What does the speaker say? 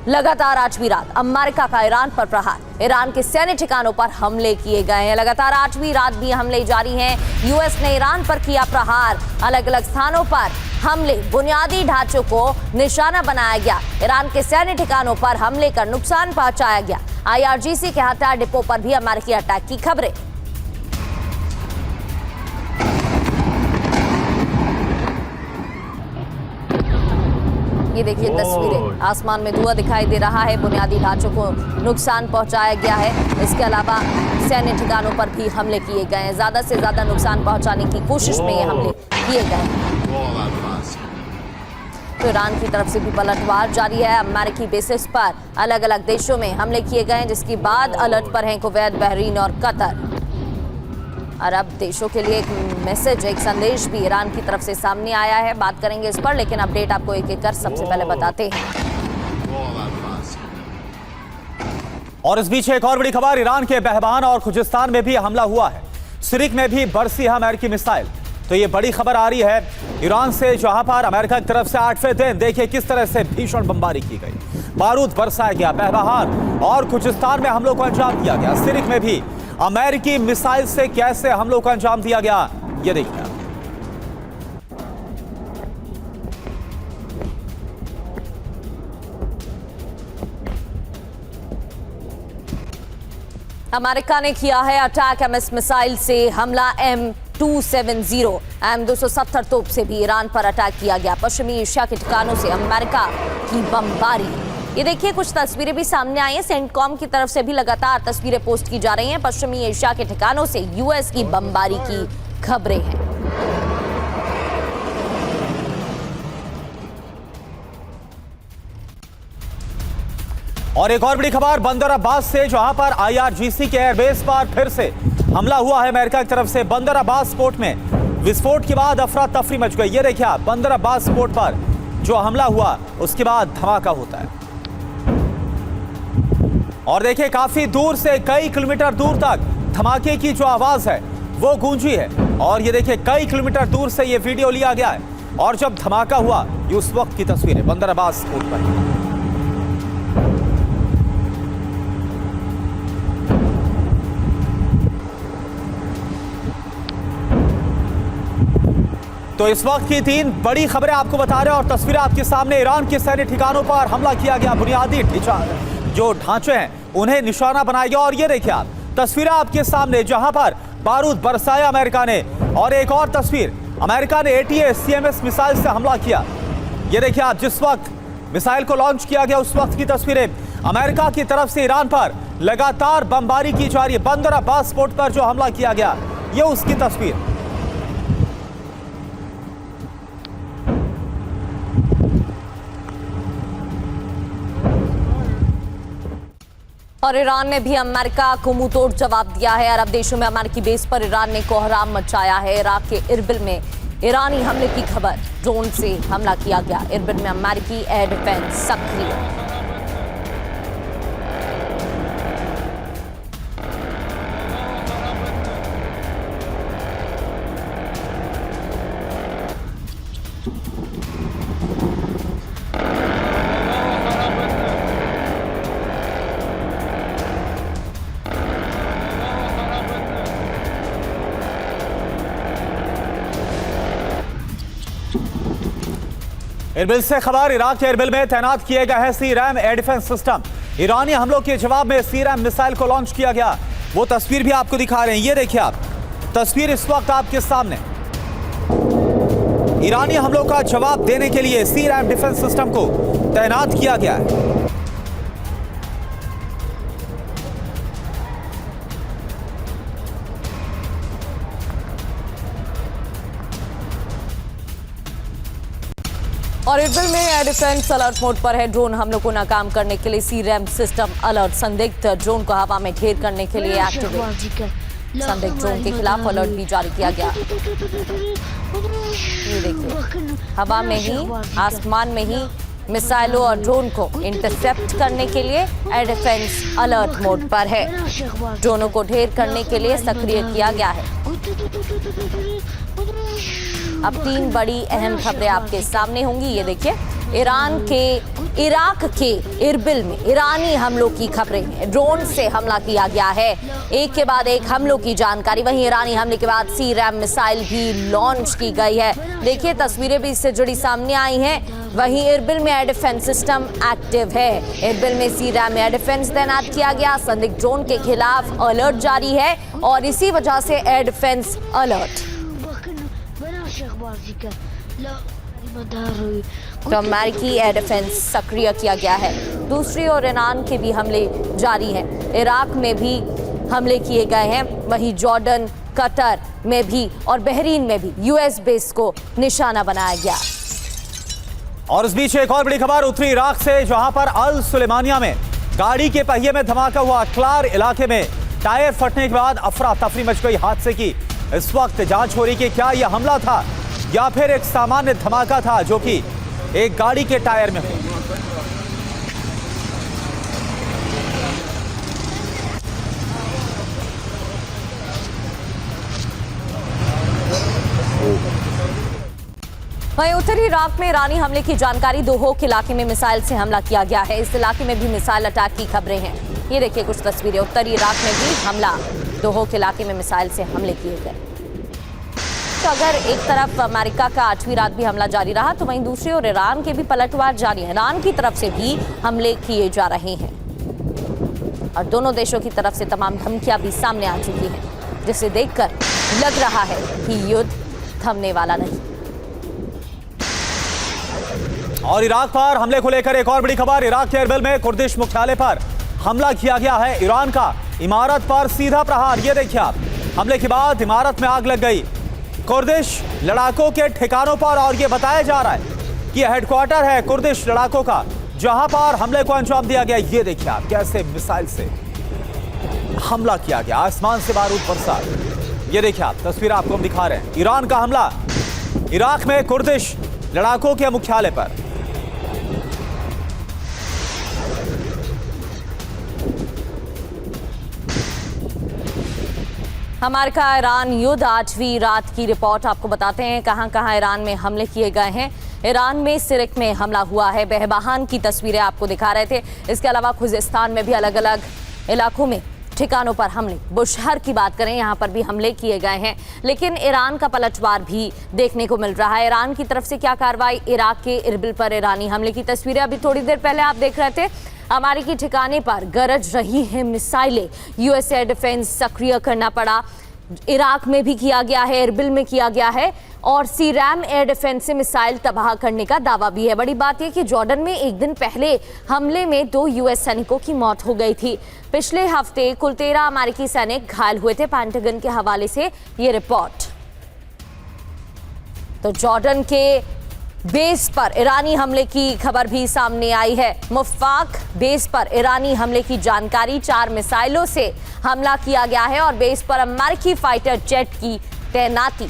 लगातार आठवीं रात अमेरिका का ईरान पर प्रहार। ईरान के सैन्य ठिकानों पर हमले किए गए हैं। लगातार आठवीं रात भी हमले जारी हैं। यूएस ने ईरान पर किया प्रहार। अलग अलग स्थानों पर हमले, बुनियादी ढांचों को निशाना बनाया गया। ईरान के सैन्य ठिकानों पर हमले कर नुकसान पहुंचाया गया। IRGC के हथियार डिपो पर भी अमेरिकी अटैक की खबरें। ये देखिए तस्वीरें, आसमान में धुआं दिखाई दे रहा है। बुनियादी ढांचों को नुकसान पहुंचाया गया है। इसके अलावा सैन्य ठिकानों पर भी हमले किए गए हैं। ज्यादा से ज्यादा नुकसान पहुंचाने की कोशिश में ये हमले किए गए हैं। तो ईरान की तरफ से भी पलटवार जारी है। अमेरिकी बेसिस पर अलग अलग देशों में हमले किए गए हैं, जिसके बाद अलर्ट पर हैं कुवैत, बहरीन और कतर। अरब देशों के लिए एक मैसेज, एक संदेश भी ईरान की तरफ से सामने आया है। बात करेंगे इस पर, लेकिन अपडेट आपको एक एक कर सबसे पहले बताते हैं। और इस बीच एक और बड़ी खबर, ईरान के बहबान और खुजिस्तान में भी हमला हुआ है। सिरिक में भी बरसी है अमेरिकी मिसाइल। तो ये बड़ी खबर आ रही है ईरान से, जहां पर अमेरिका की तरफ से 8वें दिन देखिए किस तरह से भीषण बमबारी की गई, बारूद बरसाया गया। बहबान और खुजिस्तान में हमलों को अंजाम दिया गया। सिरिक में भी अमेरिकी मिसाइल से कैसे हमलों को अंजाम दिया गया, ये देखिए। अमेरिका ने किया है अटैक। MS मिसाइल से हमला। M270 M270 तोप से भी ईरान पर अटैक किया गया। पश्चिमी एशिया के ठिकानों से अमेरिका की बमबारी। ये देखिए कुछ तस्वीरें भी सामने आई हैं। सेंटकॉम की तरफ से भी लगातार तस्वीरें पोस्ट की जा रही हैं। पश्चिमी एशिया के ठिकानों से यूएस की बमबारी की खबरें हैं। और एक और बड़ी खबर, बंदर अब्बास से, जहां पर IRGC के एयरबेस पर फिर से हमला हुआ है अमेरिका की तरफ से। बंदर अब्बास पोर्ट में विस्फोट के बाद अफरा तफरी मच गई। ये देखिए आप, बंदर अब्बास पोर्ट पर जो हमला हुआ उसके बाद धमाका होता है। और देखिए काफी दूर से, कई किलोमीटर दूर तक धमाके की जो आवाज है वो गूंजी है। और ये देखिए कई किलोमीटर दूर से ये वीडियो लिया गया है। और जब धमाका हुआ, ये उस वक्त की तस्वीरें बंदर अब्बास पोर्ट पर। तो इस वक्त की 3 बड़ी खबरें आपको बता रहे हैं और तस्वीरें आपके सामने। ईरान के सैन्य ठिकानों पर हमला किया गया। बुनियादी जो ढांचे हैं उन्हें निशाना बनाया गया। और ये देखिए आप, तस्वीरें आपके सामने, जहां पर बारूद बरसाया अमेरिका ने। और एक और तस्वीर, अमेरिका ने ATACMS मिसाइल से हमला किया। ये देखिए आप, जिस वक्त मिसाइल को लॉन्च किया गया उस वक्त की तस्वीरें। अमेरिका की तरफ से ईरान पर लगातार बमबारी की जा रही है। बंदर अब्बास पोर्ट पर जो हमला किया गया, ये उसकी तस्वीर। और ईरान ने भी अमेरिका को मुंहतोड़ जवाब दिया है। अरब देशों में अमेरिकी बेस पर ईरान ने कोहराम मचाया है। इराक के इरबिल में ईरानी हमले की खबर, ड्रोन से हमला किया गया। इरबिल में अमेरिकी एयर डिफेंस सक्रिय। इरबिल से खबर, इराक के इरबिल में तैनात किए गए हैं CRAM एयर डिफेंस सिस्टम। ईरानी हमलों के जवाब में CRAM मिसाइल को लॉन्च किया गया। वो तस्वीर भी आपको दिखा रहे हैं। ये देखिए आप, तस्वीर इस वक्त आपके सामने। ईरानी हमलों का जवाब देने के लिए CRAM डिफेंस सिस्टम को तैनात किया गया है। और इरबिल में एयर डिफेंस अलर्ट मोड पर है। ड्रोन हमलों को नाकाम करने के लिए CRAM सिस्टम अलर्ट। संदिग्ध ड्रोन को हवा में ढेर करने के लिए एक्टिवेट। संदिग्ध ड्रोन के खिलाफ अलर्ट भी जारी किया गया। ये देखिए, हवा में ही, आसमान में ही मिसाइलों और ड्रोन को इंटरसेप्ट करने के लिए एयर डिफेंस अलर्ट मोड पर है। ड्रोनों को ढेर करने के लिए सक्रिय किया गया है। अब 3 बड़ी अहम खबरें आपके सामने होंगी। ये देखिए, ईरान के इराक के इरबिल में ईरानी हमलों की खबरें हैं। ड्रोन से हमला किया गया है, एक के बाद एक हमलों की जानकारी। वहीं ईरानी हमले के बाद सी-रैम मिसाइल भी लॉन्च की गई है। देखिए तस्वीरें भी इससे जुड़ी सामने आई हैं। वहीं इरबिल में एयर डिफेंस सिस्टम एक्टिव है। इरबिल में सी-रैम एयर डिफेंस तैनात किया गया। संदिग्ध ड्रोन के खिलाफ अलर्ट जारी है और इसी वजह से एयर डिफेंस अलर्ट। तो अमेरिकी एयर डिफेंस सक्रिय किया गया है। दूसरी ओर ईरान के भी हमले जारी हैं। इराक में भी हमले किए गए हैं। वहीं जॉर्डन, कतर में भी और बहरीन में भी यूएस बेस को निशाना बनाया गया। और इस बीच एक और बड़ी खबर उत्तरी इराक से, जहां पर अल सुलेमानिया में गाड़ी के पहिए में धमाका हुआ। क्लार इलाके में टायर फटने के बाद अफरा तफरी मच गई हादसे की। इस वक्त जांच हो रही कि क्या यह हमला था या फिर एक सामान्य धमाका था जो कि एक गाड़ी के टायर में हुआ। वहीं उत्तरी इराक में ईरानी हमले की जानकारी। दोहोक इलाके में मिसाइल से हमला किया गया है। इस इलाके में भी मिसाइल अटैक की खबरें हैं। ये देखिए कुछ तस्वीरें। उत्तरी इराक में भी हमला, दोहोक इलाके में मिसाइल से हमले किए गए। तो अगर एक तरफ अमेरिका का 8वीं रात भी हमला जारी रहा, तो वहीं दूसरी ओर ईरान के भी पलटवार जारी है। ईरान की तरफ से भी हमले किए जा रहे हैं और दोनों देशों की तरफ से तमाम धमकियां भी सामने आ चुकी हैं, जिसे देखकर लग रहा है कि युद्ध थमने वाला नहीं। और इराक पर हमले को लेकर एक और बड़ी खबर। इराक के इरबिल में कुर्दिश मुख्यालय पर हमला किया गया है। ईरान का इमारत पर सीधा प्रहार। ये देखिए आप, हमले के बाद इमारत में आग लग गई कुर्दिश लड़ाकों के ठिकानों पर। और यह बताया जा रहा है कि हेडक्वार्टर है कुर्दिश लड़ाकों का, जहां पर हमले को अंजाम दिया गया। ये देखिए आप, कैसे मिसाइल से हमला किया गया, आसमान से बारूद बरसा। ये देखिए आप, तस्वीर आपको हम दिखा रहे हैं। ईरान का हमला इराक में कुर्दिश लड़ाकों के मुख्यालय पर। अमेरिका ईरान युद्ध 8वीं रात की रिपोर्ट आपको बताते हैं कहां कहां ईरान में हमले किए गए हैं। ईरान में सिरिक में हमला हुआ है। बहबहान की तस्वीरें आपको दिखा रहे थे। इसके अलावा खुजिस्तान में भी अलग अलग इलाकों में ठिकानों पर हमले। बुशहर की बात करें, यहाँ पर भी हमले किए गए हैं। लेकिन ईरान का पलटवार भी देखने को मिल रहा है। ईरान की तरफ से क्या कार्रवाई, इराक के इरबिल पर ईरानी हमले की तस्वीरें अभी थोड़ी देर पहले आप देख रहे थे। अमेरिकी ठिकाने पर गरज रही है मिसाइलें। यूएस एयर डिफेंस सक्रिय करना पड़ा। इराक में भी किया गया है, इरबिल में किया गया है और सी-रैम एयर डिफेंस से मिसाइल तबाह करने का दावा भी है। बड़ी बात यह कि जॉर्डन में एक दिन पहले हमले में 2 यूएस सैनिकों की मौत हो गई थी। पिछले हफ्ते कुल 13 अमेरिकी सैनिक घायल हुए थे। पेंटागन के हवाले से ये रिपोर्ट। तो जॉर्डन के बेस पर ईरानी हमले की खबर भी सामने आई है। मुफ्ताक बेस पर ईरानी हमले की जानकारी। 4 मिसाइलों से हमला किया गया है और बेस पर अमेरिकी फाइटर जेट की तैनाती